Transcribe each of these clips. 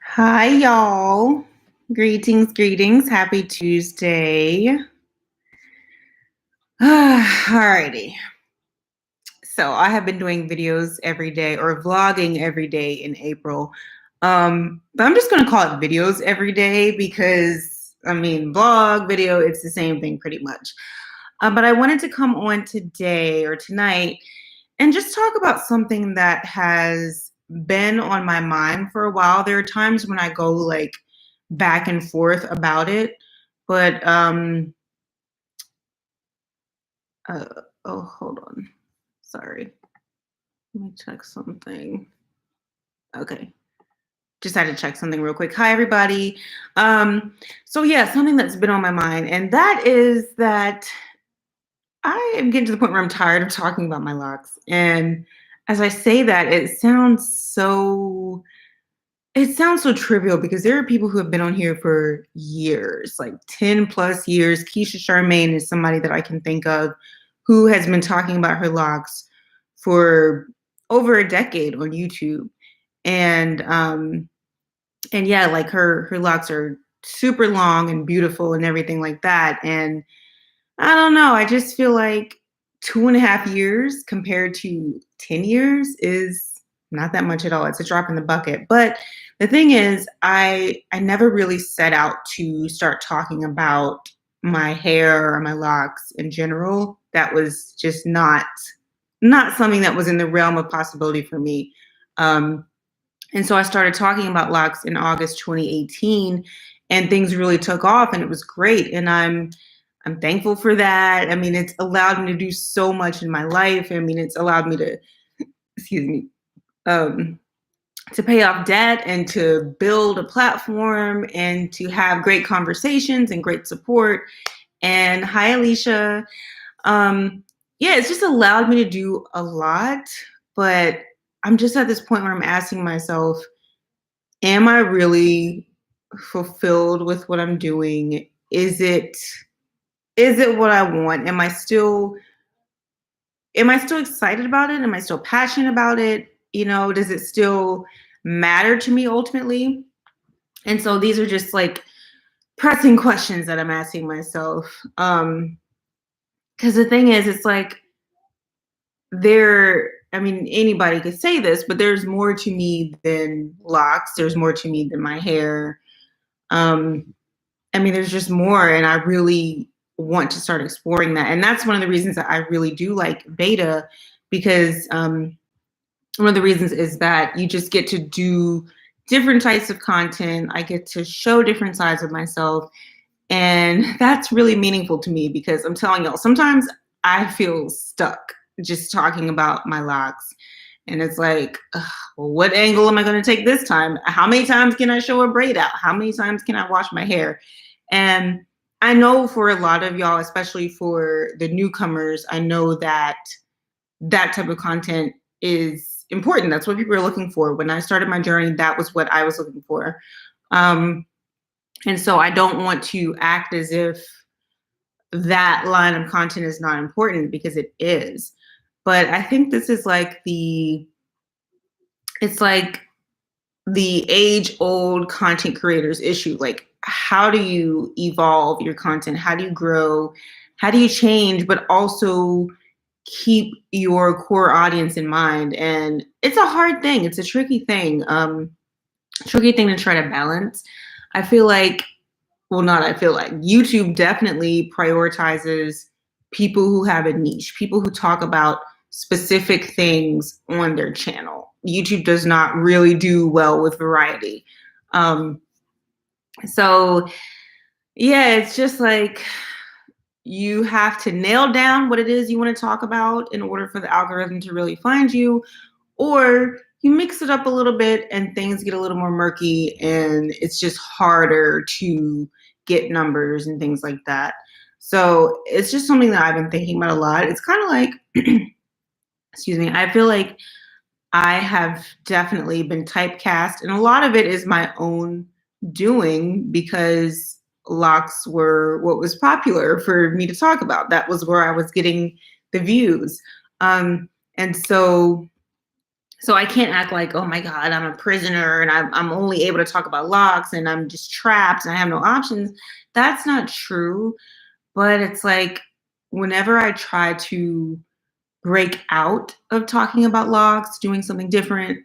Hi, y'all. Greetings, greetings. Happy Tuesday. Alrighty. So I have been doing videos every day or vlogging every day in April. But I'm just going to call it videos every day because, vlog, video, it's the same thing pretty much. But I wanted to come on today or tonight and just talk about something that has been on my mind for a while. There are times when I go like back and forth about it, but uh, oh, hold on. Sorry. Let me check something. Okay. Just had to check something real quick. Hi, everybody. So yeah, something that's been on my mind, and that is that I am getting to the point where I'm tired of talking about my locks. And as I say that, it sounds so trivial because there are people who have been on here for years, like 10 plus years. Keisha Charmaine is somebody that I can think of who has been talking about her locks for over a decade on YouTube. And yeah, like her locks are super long and beautiful and everything like that. And I don't know. I just feel like 2.5 years compared to 10 years is not that much at all. It's a drop in the bucket. But the thing is, I never really set out to start talking about my hair or my locks in general. That was just not something that was in the realm of possibility for me. Um, and so I started talking about locks in August 2018, and things really took off, and it was great. And I'm thankful for that. I mean, it's allowed me to do so much in my life. I mean, it's allowed me to, excuse me, um, to pay off debt and to build a platform and to have great conversations and great support. And hi, Alicia. Um, yeah, it's just allowed me to do a lot, but I'm just at this point where I'm asking myself, am I really fulfilled with what I'm doing? Is it what I want? Am I still excited about it? Am I still passionate about it? Does it still matter to me ultimately? And so these are just like pressing questions that I'm asking myself. Because the thing is, it's like anybody could say this, but there's more to me than locks. There's more to me than my hair. Um, there's just more, and I really want to start exploring that. And that's one of the reasons that I really do like beta, because one of the reasons is that you just get to do different types of content. I get to show different sides of myself. And that's really meaningful to me because I'm telling y'all, sometimes I feel stuck just talking about my locks. And it's like, well, what angle am I going to take this time? How many times can I show a braid out? How many times can I wash my hair? And I know for a lot of y'all, especially for the newcomers, I know that that type of content is important. That's what people are looking for. When I started my journey, that was what I was looking for. And so I don't want to act as if that line of content is not important, because it is. But I think this is it's like the age old content creators issue. Like, how do you evolve your content? How do you grow? How do you change, but also keep your core audience in mind? And it's a hard thing. It's a tricky thing to try to balance. I feel like, well, not I feel like YouTube definitely prioritizes people who have a niche, people who talk about specific things on their channel. YouTube does not really do well with variety. Um, so yeah, it's just like you have to nail down what it is you want to talk about in order for the algorithm to really find you, or you mix it up a little bit and things get a little more murky and it's just harder to get numbers and things like that. So it's just something that I've been thinking about a lot. It's kind of like, excuse me, I feel like I have definitely been typecast, and a lot of it is my own doing because locks were what was popular for me to talk about. That was where I was getting the views. And so So I can't act like, oh my God, I'm a prisoner and I'm only able to talk about locks and I'm just trapped and I have no options. That's not true. But it's like whenever I try to break out of talking about locks, doing something different,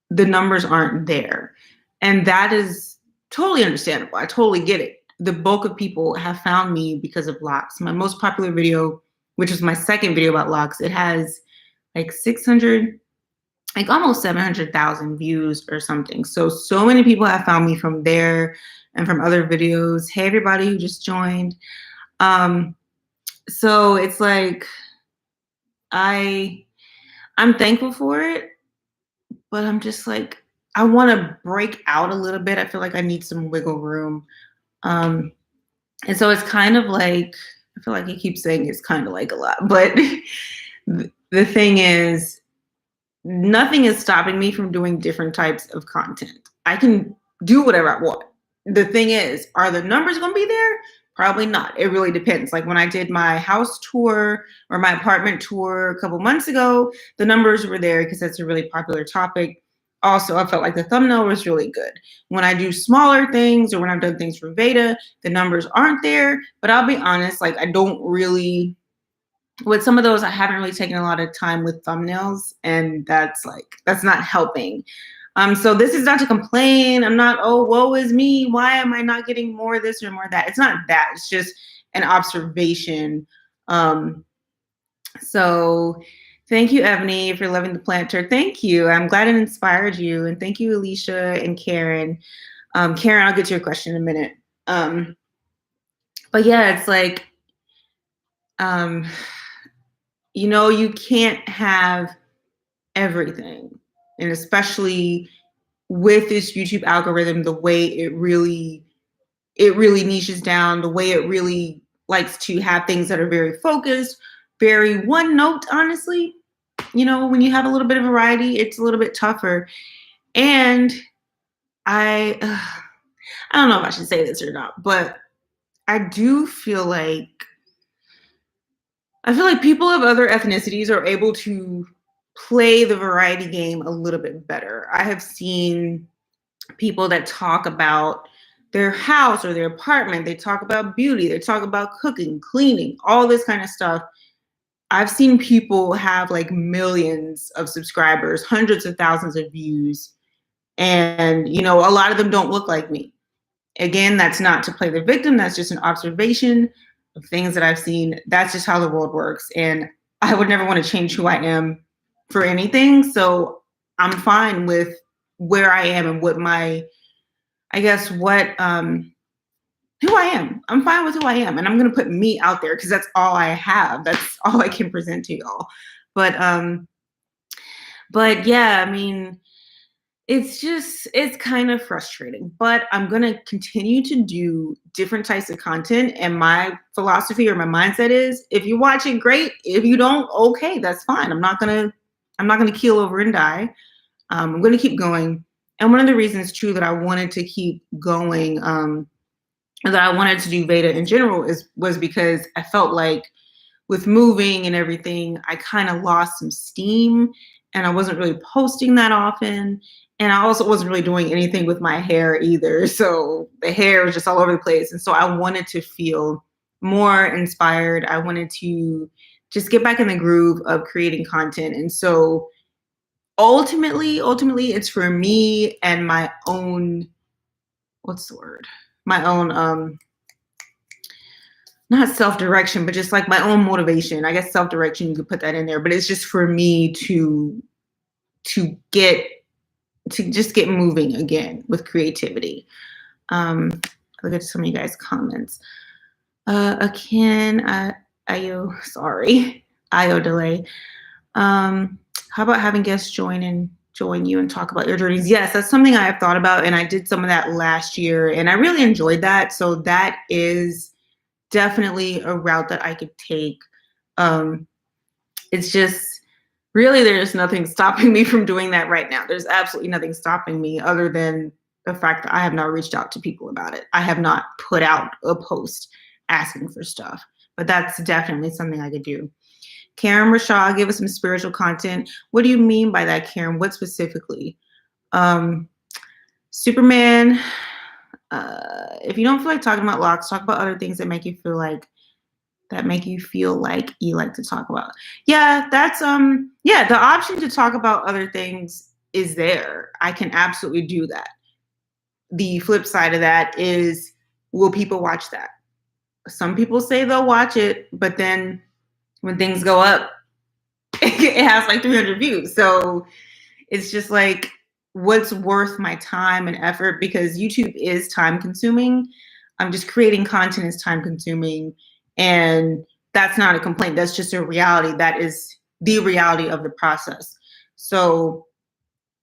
the numbers aren't there. And that is totally understandable. I totally get it. The bulk of people have found me because of locks. My most popular video, which was my second video about locks, it has like 600, like almost 700,000 views or something. So many people have found me from there and from other videos. Hey, everybody who just joined. Um, so it's like I I'm thankful for it, but I'm just like I want to break out a little bit. I feel like I need some wiggle room. Um, and so it's kind of like I feel like I keep saying it's kind of like a lot, but the thing is nothing is stopping me from doing different types of content. I can do whatever I want. The thing is, are the numbers going to be there? Probably not. It really depends. Like when I did my house tour or my apartment tour a couple months ago, the numbers were there because that's a really popular topic. Also, I felt like the thumbnail was really good. When I do smaller things or when I've done things for Veda, the numbers aren't there. But I'll be honest, like I don't really with some of those, I haven't really taken a lot of time with thumbnails, and that's not helping. So this is not to complain. I'm not, oh, woe is me. Why am I not getting more of this or more of that? It's not that. It's just an observation. Um, so thank you, Ebony, for loving the planter. Thank you. I'm glad it inspired you. And thank you, Alicia and Karen. Karen, I'll get to your question in a minute. But yeah, it's like, um, you can't have everything. And especially with this YouTube algorithm, the way it really niches down, the way it really likes to have things that are very focused, very one note, honestly. When you have a little bit of variety, it's a little bit tougher. And I don't know if I should say this or not, but I do feel like people of other ethnicities are able to play the variety game a little bit better. I have seen people that talk about their house or their apartment. They talk about beauty. They talk about cooking, cleaning, all this kind of stuff. I've seen people have like millions of subscribers, hundreds of thousands of views. And, a lot of them don't look like me. Again, that's not to play the victim. That's just an observation of things that I've seen. That's just how the world works. And I would never want to change who I am for anything. So I'm fine with where I am and what who I am. I'm fine with who I am. And I'm going to put me out there because that's all I have. That's all I can present to y'all. But yeah, I mean, it's kind of frustrating, but I'm going to continue to do different types of content. And my philosophy or my mindset is if you watch it, great. If you don't, okay, that's fine. I'm not going to keel over and die. I'm going to keep going. And one of the reasons too that I wanted to keep going, that I wanted to do Veda in general was because I felt like with moving and everything, I kind of lost some steam and I wasn't really posting that often. And I also wasn't really doing anything with my hair either. So the hair was just all over the place. And so I wanted to feel more inspired. I wanted to just get back in the groove of creating content. And so ultimately, it's for me and my own, what's the word? My own, not self-direction, but just like my own motivation. I guess self-direction, you could put that in there, but it's just for me to just get moving again with creativity. Look at some of you guys' comments. Ayo, sorry, Ayo delay. How about having guests join you and talk about your journeys? Yes, that's something I have thought about, and I did some of that last year, and I really enjoyed that. So that is definitely a route that I could take. It's just really there's nothing stopping me from doing that right now. There's absolutely nothing stopping me other than the fact that I have not reached out to people about it. I have not put out a post asking for stuff, but that's definitely something I could do. Karen Rashaw, give us some spiritual content. What do you mean by that, Karen? What specifically? Um, Superman, if you don't feel like talking about locks, talk about other things that make you feel like you like to talk about. Yeah, that's yeah, the option to talk about other things is there. I can absolutely do that. The flip side of that is, will people watch that? Some people say they'll watch it, but then when things go up, it has like 300 views. So it's just like, what's worth my time and effort? Because YouTube is time consuming. I'm just creating content is time consuming. And that's not a complaint. That's just a reality. That is the reality of the process. So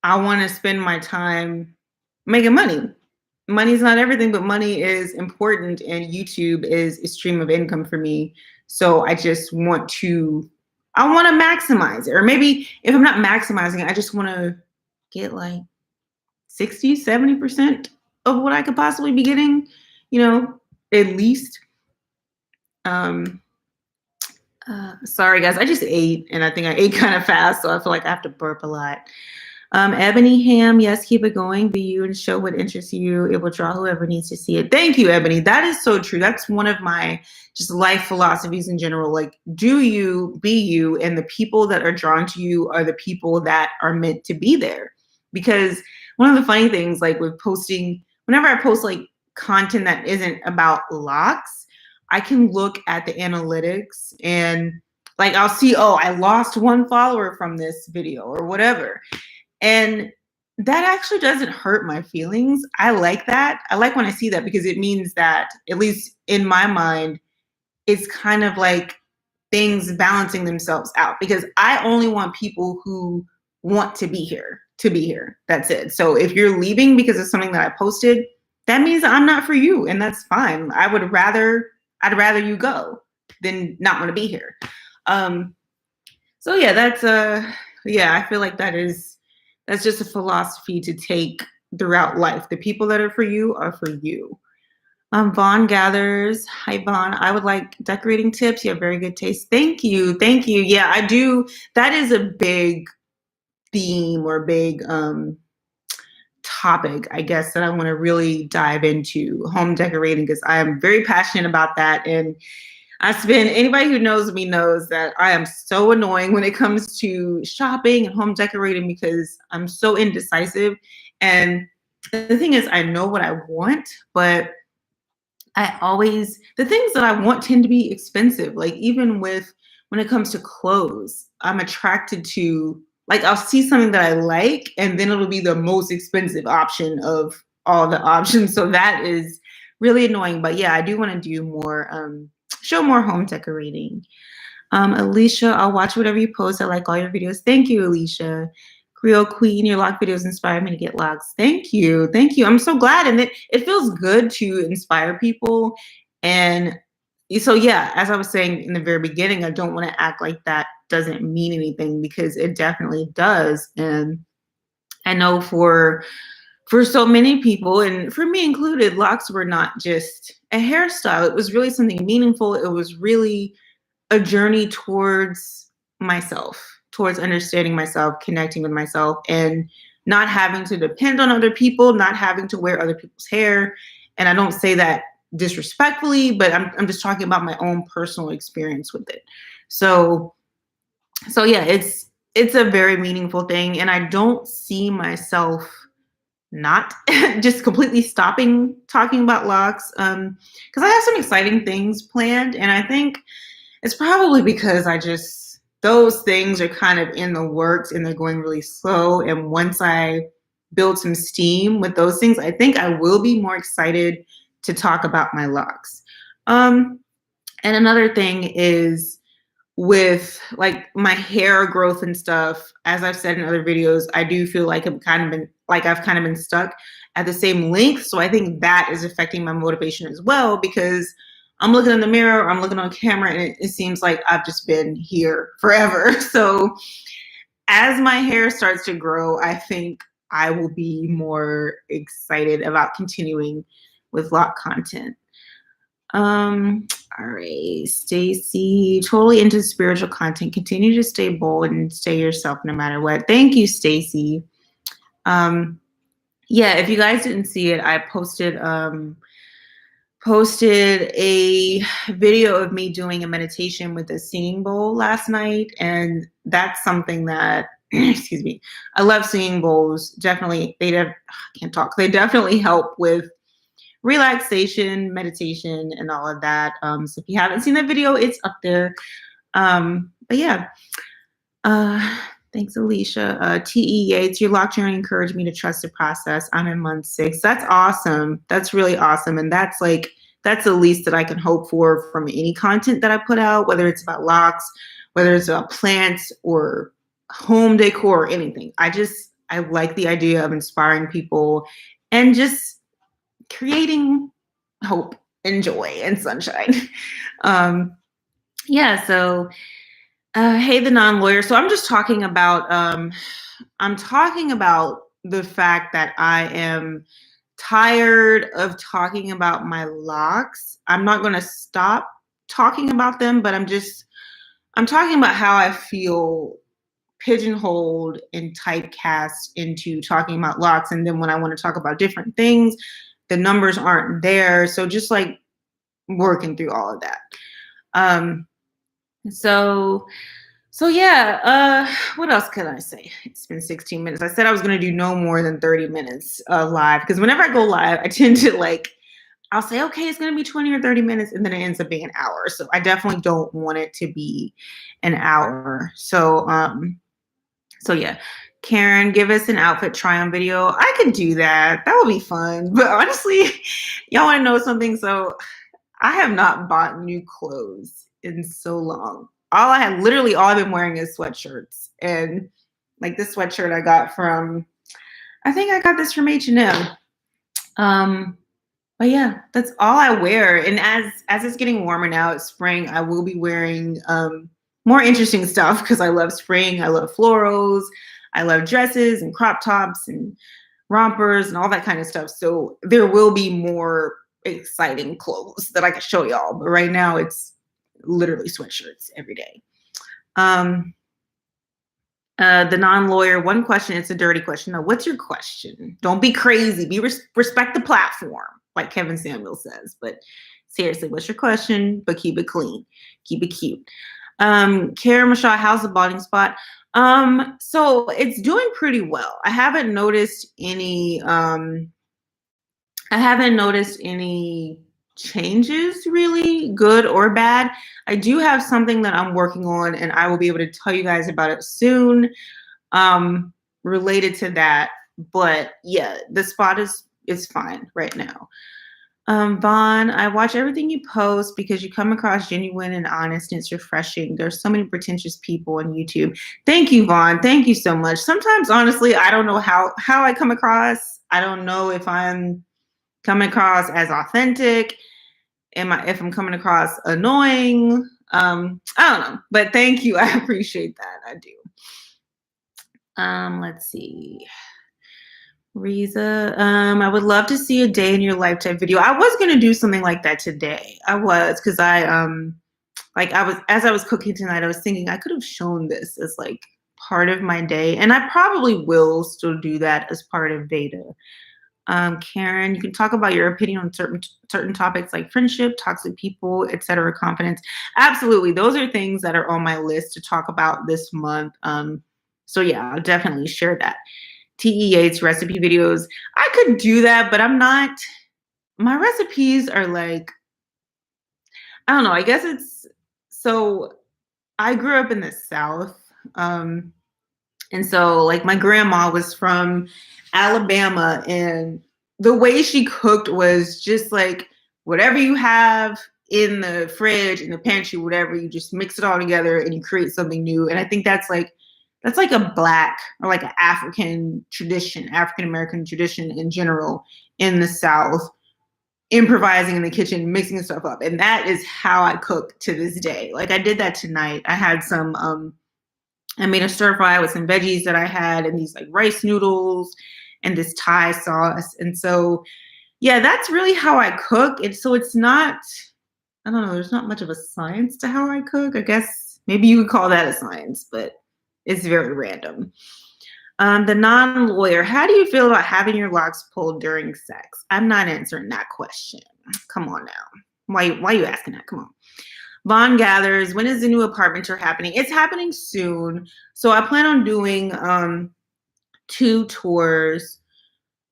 I want to spend my time making money. Money's not everything, but money is important. And YouTube is a stream of income for me. So I want to maximize it. Or maybe if I'm not maximizing it, I just want to get like 60, 70% of what I could possibly be getting, at least. Um, Sorry, guys, I just ate and I think I ate kind of fast. So I feel like I have to burp a lot. Ebony Ham, yes, keep it going. Be you and show what interests you. It will draw whoever needs to see it. Thank you, Ebony. That is so true. That's one of my just life philosophies in general. Like, do you, be you, and the people that are drawn to you are the people that are meant to be there. Because one of the funny things, like with posting, whenever I post like content that isn't about locks, I can look at the analytics and like I'll see, oh, I lost one follower from this video or whatever. And that actually doesn't hurt my feelings. I like that. I like when I see that because it means that, at least in my mind, it's kind of like things balancing themselves out, because I only want people who want to be here to be here. That's it. So if you're leaving because of something that I posted, that means I'm not for you, and that's fine. I'd rather you go than not want to be here. So yeah, I feel like that's just a philosophy to take throughout life. The people that are for you are for you. Vaughn Gathers. Hi, Vaughn. I would like decorating tips. You have very good taste. Thank you. Thank you. Yeah, I do. That is a big theme or big topic, I guess, that I want to really dive into, home decorating, because I am very passionate about that. And anybody who knows me knows that I am so annoying when it comes to shopping and home decorating, because I'm so indecisive. And the thing is, I know what I want, but the things that I want tend to be expensive. Like even when it comes to clothes, I'm attracted to, like, I'll see something that I like and then it'll be the most expensive option of all the options. So that is really annoying. But yeah, I do want to do more, show more home decorating. Alicia, I'll watch whatever you post. I like all your videos. Thank you, Alicia. Creole Queen, your lock videos inspired me to get locks. Thank you. Thank you. I'm so glad. And it feels good to inspire people. And so, yeah, as I was saying in the very beginning, I don't want to act like that doesn't mean anything, because it definitely does. And I know for so many people, and for me included, locks were not just a hairstyle. It was really something meaningful. It was really a journey towards myself, towards understanding myself, connecting with myself, and not having to depend on other people, not having to wear other people's hair. And I don't say that disrespectfully, but I'm just talking about my own personal experience with it. So yeah, it's a very meaningful thing, and I don't see myself not just completely stopping talking about locks, because I have some exciting things planned, and I think it's probably because those things are kind of in the works and they're going really slow. And once I build some steam with those things, I think I will be more excited to talk about my locks. And another thing is with like my hair growth and stuff, as I've said in other videos, I do feel like I've kind of been stuck at the same length. So I think that is affecting my motivation as well, because I'm looking in the mirror, I'm looking on camera, and it seems like I've just been here forever. So as my hair starts to grow, I think I will be more excited about continuing with lock content. Um, all right, Stacy, totally into spiritual content. Continue to stay bold and stay yourself no matter what. Thank you, Stacy. Um, yeah, if you guys didn't see it, I posted a video of me doing a meditation with a singing bowl last night, and that's something that excuse me, I love singing bowls. Definitely, I can't talk. They definitely help with relaxation, meditation, and all of that. So if you haven't seen that video, it's up there. But yeah, uh, thanks, Alicia. TE Yates, your lock journey encouraged me to trust the process. I'm in month 6. That's awesome. That's really awesome. And that's the least that I can hope for from any content that I put out, whether it's about locks, whether it's about plants or home decor or anything. I like the idea of inspiring people and just creating hope and joy and sunshine. um, yeah, so hey, the non-lawyer. So I'm talking about the fact that I am tired of talking about my locks. I'm not going to stop talking about them, but I'm talking about how I feel pigeonholed and typecast into talking about locks. And then when I want to talk about different things, the numbers aren't there. So just like working through all of that. Um, so yeah, what else can I say? It's been 16 minutes. I said I was going to do no more than 30 minutes live, because whenever I go live, I tend to I'll say, okay, it's going to be 20 or 30 minutes, and then it ends up being an hour. So I definitely don't want it to be an hour. So yeah, Karen, give us an outfit try on video. I could do that. That would be fun. But honestly, y'all want to know something? So I have not bought new clothes in so long. All I've been wearing is sweatshirts. And like this sweatshirt I think I got this from H&M. But yeah, that's all I wear. And as it's getting warmer now, it's spring, I will be wearing more interesting stuff because I love spring. I love florals. I love dresses and crop tops and rompers and all that kind of stuff. So there will be more exciting clothes that I can show y'all. But right now it's literally sweatshirts every day. The non-lawyer, one question, it's a dirty question. No, what's your question? Don't be crazy. Respect the platform, like Kevin Samuel says. But seriously, what's your question? But keep it clean. Keep it cute. Karen Michelle, how's the balding spot? So it's doing pretty well. I haven't noticed any changes, really, good or bad. I do have something that I'm working on, and I will be able to tell you guys about it soon, related to that. But yeah, the spot is fine right now. Vaughn, I watch everything you post because you come across genuine and honest, and it's refreshing. There's so many pretentious people on YouTube. Thank you, Vaughn. Thank you so much. Sometimes, honestly, I don't know how I come across. I don't know if I'm coming across as authentic. If I'm coming across annoying? I don't know. But thank you. I appreciate that. I do. Let's see. Riza, I would love to see a day in your life type video. I was gonna do something like that today. I was, because as I was cooking tonight, I was thinking I could have shown this as like part of my day, and I probably will still do that as part of Veda. Karen, you can talk about your opinion on certain topics like friendship, toxic people, etc., confidence. Absolutely, those are things that are on my list to talk about this month. So yeah, I'll definitely share that. TE Yates recipe videos. I could do that, but I'm not. My recipes are like, I don't know. I guess so. I grew up in the South, and so like my grandma was from Alabama, and the way she cooked was just like whatever you have in the fridge, in the pantry, whatever, you just mix it all together and you create something new. And I think that's like a Black or like an African tradition, African American tradition in general in the South, improvising in the kitchen, mixing stuff up. And that is how I cook to this day. Like I did that tonight. I had I made a stir fry with some veggies that I had and these like rice noodles and this Thai sauce. And so, yeah, that's really how I cook. And so it's not I don't know, there's not much of a science to how I cook. I guess maybe you would call that a science, but it's very random. The non-lawyer, how do you feel about having your locks pulled during sex? I'm not answering that question. Come on now. Why you asking that? Come on. Vaughn gathers, when is the new apartment tour happening? It's happening soon. So I plan on doing 2 tours.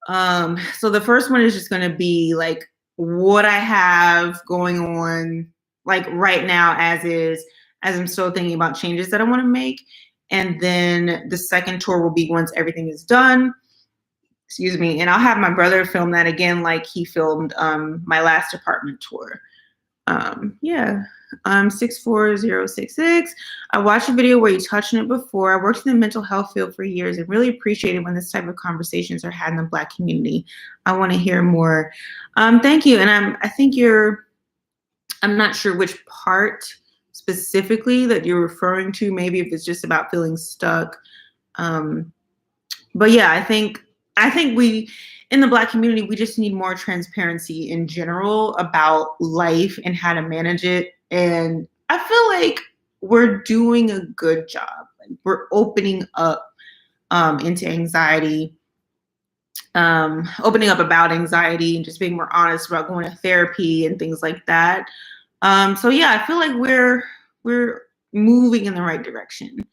So the first one is just gonna be like what I have going on like right now as is, as I'm still thinking about changes that I want to make. And then the second tour will be once everything is done. Excuse me. And I'll have my brother film that again, like he filmed my last apartment tour. Yeah. 64066. I watched a video where you touched on it before. I worked in the mental health field for years and really appreciate it when this type of conversations are had in the Black community. I want to hear more. Thank you. And I think I'm not sure which part specifically that you're referring to, maybe if it's just about feeling stuck. But yeah, I think we in the Black community, we just need more transparency in general about life and how to manage it. And I feel like we're doing a good job. Like we're opening up into anxiety, opening up about anxiety and just being more honest about going to therapy and things like that. So yeah, I feel like we're moving in the right direction.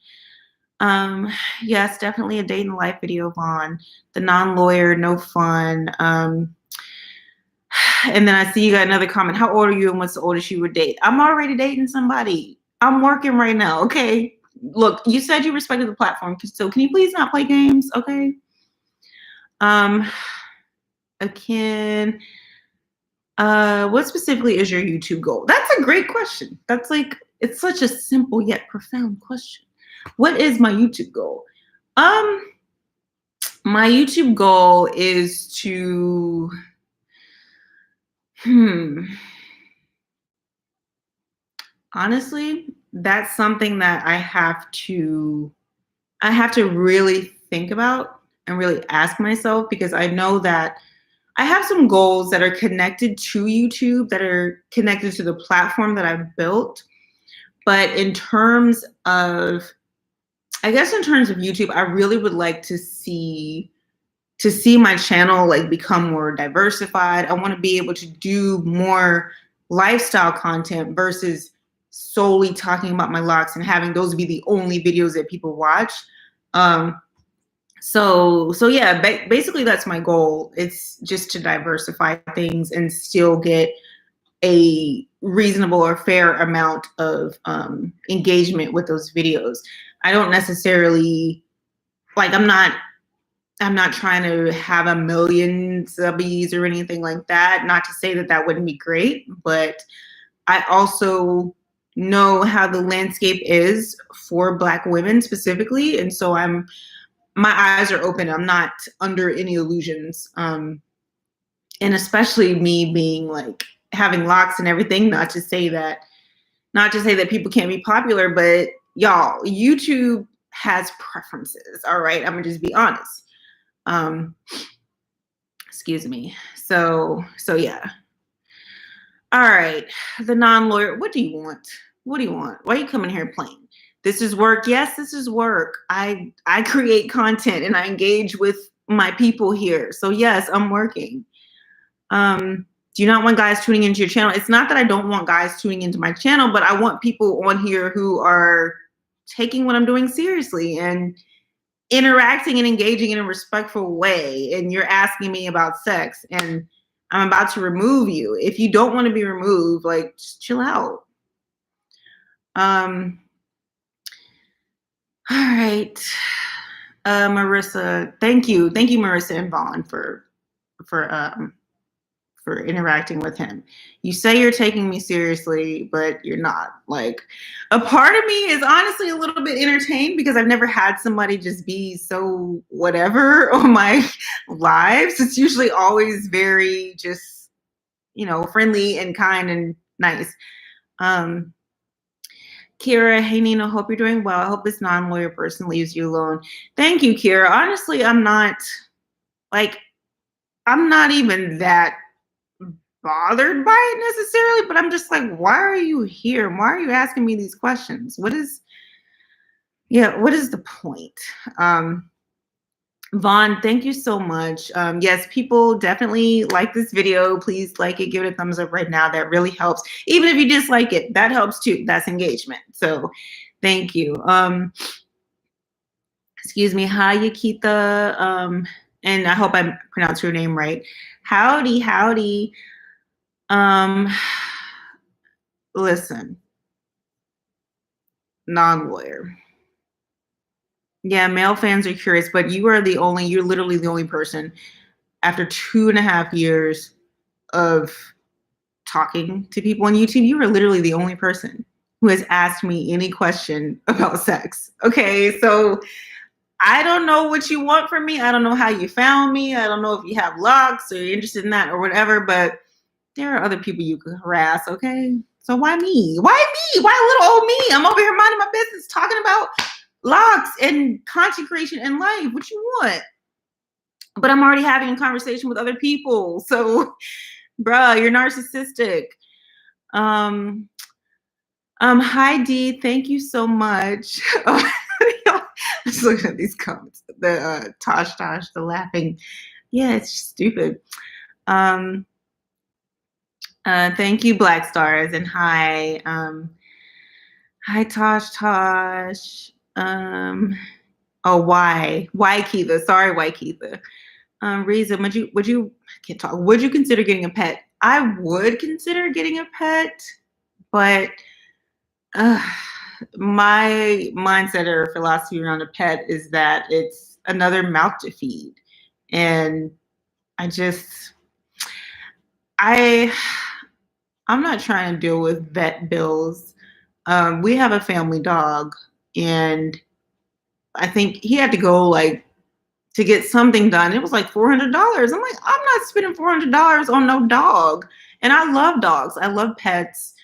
Yes, definitely a day in the life video, Vaughn. The non-lawyer, no fun. And then I see you got another comment. How old are you and what's the oldest you would date? I'm already dating somebody. I'm working right now, okay? Look, you said you respected the platform, so can you please not play games, okay? Again, what specifically is your YouTube goal? That's a great question. That's like, it's such a simple yet profound question. What is my YouTube goal? My YouTube goal is to, honestly, that's something that I have to really think about and really ask myself, because I know that I have some goals that are connected to YouTube, that are connected to the platform that I've built. But in terms of, I guess in terms of YouTube, I really would like to see my channel like become more diversified. I want to be able to do more lifestyle content versus solely talking about my locks and having those be the only videos that people watch. So yeah, basically that's my goal. It's just to diversify things and still get a reasonable or fair amount of engagement with those videos. I don't necessarily like, I'm not trying to have a million subbies or anything like that. Not to say that that wouldn't be great, but I also know how the landscape is for Black women specifically. And so my eyes are open. I'm not under any illusions. And especially me being like having locks and everything, not to say that people can't be popular, but y'all, YouTube has preferences. All right. I'm gonna just be honest. Excuse me. So yeah. All right. The non-lawyer, what do you want? What do you want? Why are you coming here playing? This is work. Yes, this is work. I create content and I engage with my people here. So yes, I'm working. Do you not want guys tuning into your channel? It's not that I don't want guys tuning into my channel, but I want people on here who are taking what I'm doing seriously and interacting and engaging in a respectful way. And you're asking me about sex and I'm about to remove you. If you don't want to be removed, like just chill out. All right. Marissa, thank you. Thank you, Marissa and Vaughn, for interacting with him. You say you're taking me seriously, but you're not. Like, a part of me is honestly a little bit entertained because I've never had somebody just be so whatever on my lives. It's usually always very just, friendly and kind and nice. Kira, hey Nina, hope you're doing well. I hope this non-lawyer person leaves you alone. Thank you, Kira. Honestly, I'm not even that bothered by it necessarily, but I'm just like, why are you here? Why are you asking me these questions? What is the point? Um, Vaughn, thank you so much. Yes, people definitely like this video. Please like it, give it a thumbs up right now. That really helps. Even if you dislike it, that helps too. That's engagement. So thank you. Excuse me. Hi, Yakita. And I hope I pronounced your name right. Howdy, howdy. Um, Listen, non-lawyer. Yeah, male fans are curious, but you're literally the only person after 2.5 years of talking to people on YouTube, you are literally the only person who has asked me any question about sex. Okay, so I don't know what you want from me. I don't know how you found me. I don't know if you have locks or you're interested in that or whatever, but there are other people you could harass, okay? So why me? Why me? Why little old me? I'm over here minding my business talking about locks and content creation and life. What you want? But I'm already having a conversation with other people. So, bruh, you're narcissistic. Um, Hi D, thank you so much. Let's look at these comments. The Tosh, the laughing. Yeah, it's stupid. Thank you, Black Stars, and hi. Hi Tosh. Oh, why Keitha? Sorry, why Keitha. Reason, I can't talk. Would you consider getting a pet? I would consider getting a pet, but my mindset or philosophy around a pet is that it's another mouth to feed. And I just, I, I'm not trying to deal with vet bills. We have a family dog, and I think he had to go like to get something done. It was like $400. I'm like, I'm not spending $400 on no dog. And I love dogs. I love pets.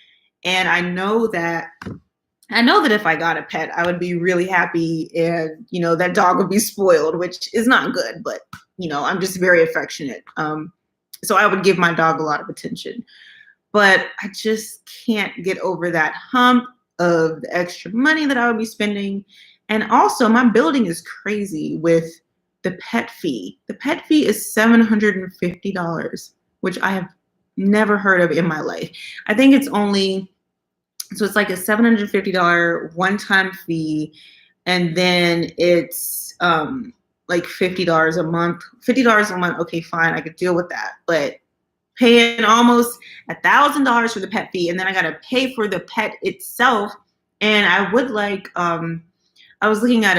And I know that if I got a pet, I would be really happy, and that dog would be spoiled, which is not good, but I'm just very affectionate. So I would give my dog a lot of attention. But I just can't get over that hump of the extra money that I would be spending. And also, my building is crazy with the pet fee. The pet fee is $750, which I have never heard of in my life. I think it's like a $750 one-time fee, and then it's like $50 a month. $50 a month, okay, fine, I could deal with that. But paying almost $1,000 for the pet fee, and then I gotta pay for the pet itself. And I would like, I was looking at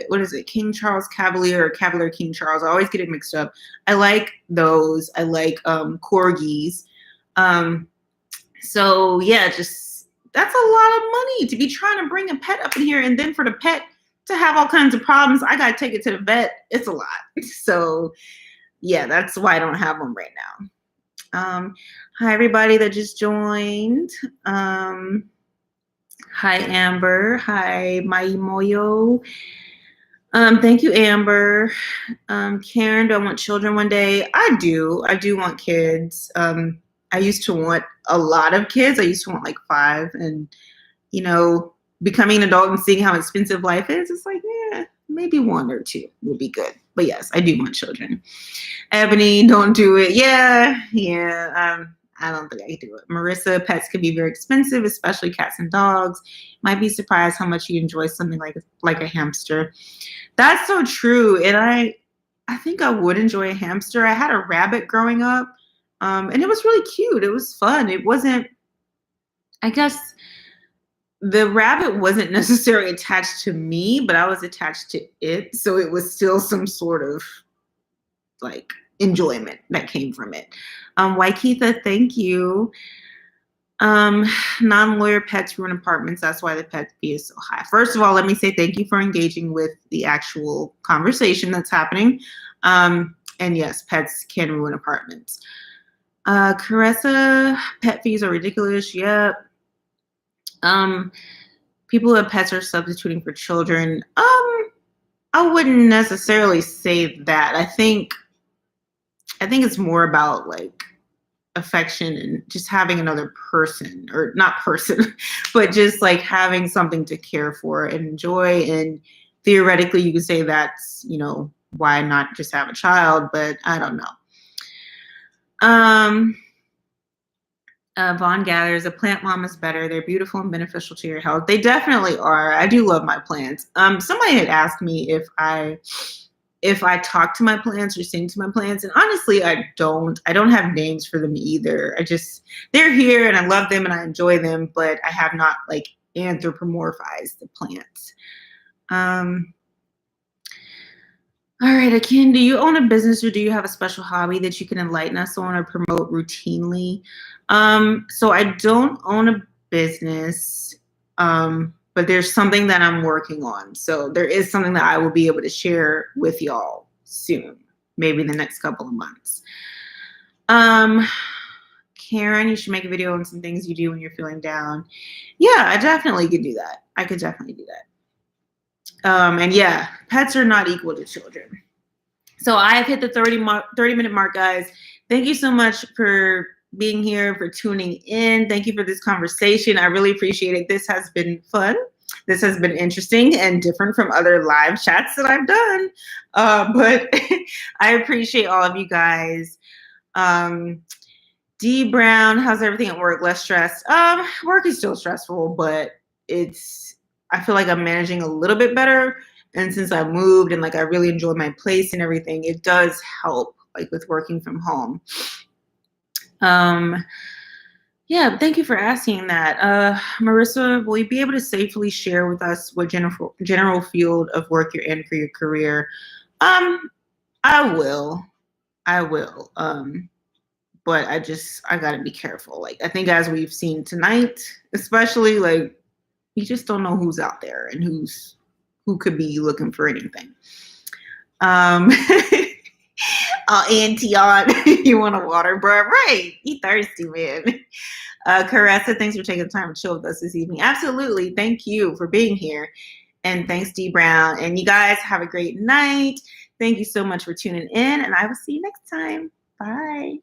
what is it, King Charles Cavalier or Cavalier King Charles? I always get it mixed up. I like those. I like corgis. So yeah, that's a lot of money to be trying to bring a pet up in here, and then for the pet to have all kinds of problems, I gotta take it to the vet. It's a lot. So yeah, that's why I don't have them right now. Hi everybody that just joined. Hi Amber. Hi Mai Moyo. Thank you, Amber. Karen, do I want children one day? I do. I do want kids. I used to want a lot of kids. I used to want like 5, and becoming an adult and seeing how expensive life is, it's like, yeah, maybe 1 or 2 would be good. But yes, I do want children. Ebony, don't do it. Yeah. I don't think I can do it. Marissa, pets can be very expensive, especially cats and dogs. Might be surprised how much you enjoy something like a hamster. That's so true. And I think I would enjoy a hamster. I had a rabbit growing up, and it was really cute. It was fun. It wasn't, I guess, the rabbit wasn't necessarily attached to me, but I was attached to it. So it was still some sort of like enjoyment that came from it. Waikitha, thank you. Non-lawyer pets ruin apartments. That's why the pet fee is so high. First of all, let me say thank you for engaging with the actual conversation that's happening. And yes, pets can ruin apartments. Caressa, pet fees are ridiculous. Yep. People who have pets are substituting for children. I wouldn't necessarily say that. I think it's more about like affection and just having another person, or not person, but just like having something to care for and enjoy. And theoretically, you could say that's, why not just have a child, but I don't know. Vaughn gathers, a plant mom is better. They're beautiful and beneficial to your health. They definitely are. I do love my plants. Somebody had asked me if I talk to my plants or sing to my plants, and honestly, I don't. I don't have names for them either. They're here and I love them and I enjoy them, but I have not like anthropomorphized the plants. All right, Akin, do you own a business or do you have a special hobby that you can enlighten us on or promote routinely? So I don't own a business, but there's something that I'm working on. So there is something that I will be able to share with y'all soon, maybe in the next couple of months. Karen, you should make a video on some things you do when you're feeling down. Yeah, I definitely could do that. I could definitely do that. And yeah, pets are not equal to children. So I've hit the 30-minute mark, guys. Thank you so much for being here, for tuning in. Thank you for this conversation. I really appreciate it. This has been fun. This has been interesting and different from other live chats that I've done. But I appreciate all of you guys. D Brown, how's everything at work? Less stressed. Work is still stressful, but I feel like I'm managing a little bit better. And since I moved and like I really enjoy my place and everything, it does help like with working from home. Yeah, thank you for asking that. Marissa, will you be able to safely share with us what general field of work you're in for your career? I will. But I gotta be careful. Like I think as we've seen tonight, especially, like you just don't know who's out there and who could be looking for anything. Auntie on, you want a water, bro? Right, you thirsty, man. Caressa, thanks for taking the time to chill with us this evening. Absolutely, thank you for being here, and thanks D Brown. And you guys have a great night. Thank you so much for tuning in, and I will see you next time. Bye.